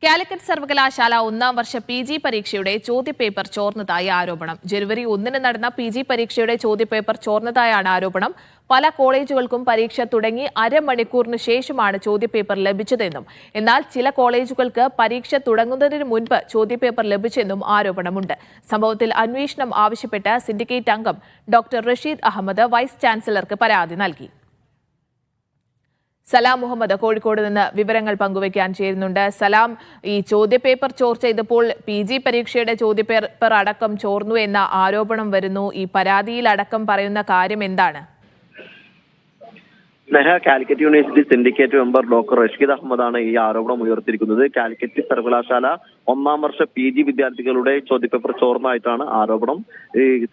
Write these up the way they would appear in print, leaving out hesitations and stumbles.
കാലിക്കറ്റ് സർവകലാശാല ഒന്നാം വർഷ PG പരീക്ഷയുടെ ചോദ്യപേപ്പർ ചോർന്നതായി ആരോപണം. ജനുവരി 1-ന് നടന്ന PG പരീക്ഷയുടെ ചോദ്യപേപ്പർ ചോർന്നതായാണ് ആരോപണം. പല കോളേജുകൾക്കും പരീക്ഷ തുടങ്ങി അരമണിക്കൂറിന് ശേഷമാണ് ചോദ്യപേപ്പർ ലഭിച്ചതെന്നും എന്നാൽ ചില കോളേജുകൾക്ക് പരീക്ഷ തുടങ്ങുന്നതിന് മുൻപ് ചോദ്യപേപ്പർ ലഭിച്ചെന്നും ആരോപണമുണ്ട്. സംഭവത്തിൽ അന്വേഷണം ആവശ്യപ്പെട്ട് സിൻഡിക്കേറ്റ് അംഗം ഡോക്ടർ റഷീദ് അഹമ്മദ് വൈസ് ചാൻസലർക്ക് പരാതി നൽകി. സലാം മുഹമ്മദ് കോഴിക്കോട് നിന്ന് വിവരങ്ങൾ പങ്കുവയ്ക്കാൻ ചേരുന്നുണ്ട്. സലാം, ഈ ചോദ്യപേപ്പർ ചോർ ചെയ്തപ്പോൾ PG പരീക്ഷയുടെ ചോദ്യപേപ്പർ അടക്കം ചോർന്നു എന്ന ആരോപണം വരുന്നു. ഈ പരാതിയിൽ അടക്കം പറയുന്ന കാര്യം എന്താണ്? Calicut university syndicate member doctor Rasheed അഹമ്മദാണ് ഈ ആരോപണം ഉയർത്തിയിരിക്കുന്നത്. കാലിക്കറ്റ് സർവകലാശാല ഒന്നാം വർഷ PG വിദ്യാർത്ഥികളുടെ ചോദ്യപേപ്പർ ചോർന്നായിട്ടാണ് ആരോപണം.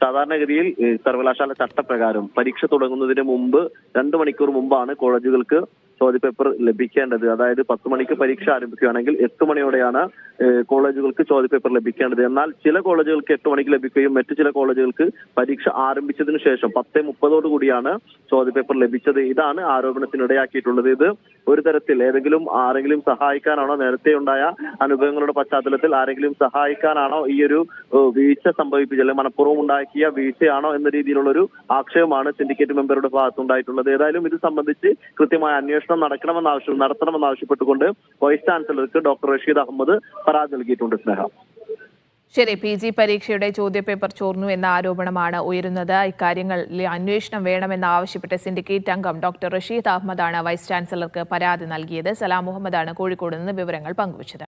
സാധാരണഗതിയിൽ സർവകലാശാല ചട്ടപ്രകാരം പരീക്ഷ തുടങ്ങുന്നതിന് മുമ്പ് 2 മണിക്കൂർ മുമ്പാണ് കോളേജുകൾക്ക് ചോദ്യപേപ്പർ ലഭിക്കേണ്ടത്. അതായത് 10 മണിക്ക് പരീക്ഷ ആരംഭിക്കുകയാണെങ്കിൽ 8 മണിയോടെയാണ് കോളേജുകൾക്ക് ചോദ്യപേപ്പർ ലഭിക്കേണ്ടത്. എന്നാൽ ചില കോളേജുകൾക്ക് 8 മണിക്ക് ലഭിക്കുകയും മറ്റു ചില കോളേജുകൾക്ക് പരീക്ഷ ആരംഭിച്ചതിനു ശേഷം 10:30 കൂടിയാണ് ചോദ്യപേപ്പർ ലഭിച്ചത്. ഇതാണ് ആരോപണത്തിനിടയാക്കിയിട്ടുള്ളത്. ഇത് ഒരു തരത്തിൽ ആരെങ്കിലും സഹായിക്കാനാണോ, നേരത്തെ ഉണ്ടായ അനുഭവങ്ങളുടെ പശ്ചാത്തലത്തിൽ ആരെങ്കിലും സഹായിക്കാനാണോ ഈ ഒരു വീഴ്ച സംഭവിപ്പിച്ചത്, മനഃപൂർവ്വം ഉണ്ടാക്കിയ വീഴ്ചയാണോ എന്ന രീതിയിലുള്ള ഒരു ആക്ഷേപമാണ് സിൻഡിക്കേറ്റ് മെമ്പറുടെ ഭാഗത്തുണ്ടായിട്ടുള്ളത്. ഏതായാലും ഇത് സംബന്ധിച്ച് കൃത്യമായ അന്വേഷണം നടത്തണമെന്നാവശ്യപ്പെട്ടുകൊണ്ട് വൈസ് ചാൻസലർക്ക് ഡോക്ടർ റഷീദ് അഹമ്മദ് പരാതി നൽകിയിട്ടുണ്ട്. ശരി, PG പരീക്ഷയുടെ ചോദ്യപേപ്പർ ചോർന്നു എന്ന ആരോപണമാണ് ഉയരുന്നത്. ഇക്കാര്യങ്ങളിൽ അന്വേഷണം വേണമെന്നാവശ്യപ്പെട്ട് സിൻഡിക്കേറ്റ് അംഗം ഡോക്ടർ റഷീദ് അഹമ്മദാണ് വൈസ് ചാൻസലർക്ക് പരാതി നൽകിയത്. സലാം മുഹമ്മദാണ് കോഴിക്കോട് നിന്ന് വിവരങ്ങൾ പങ്കുവച്ചത്.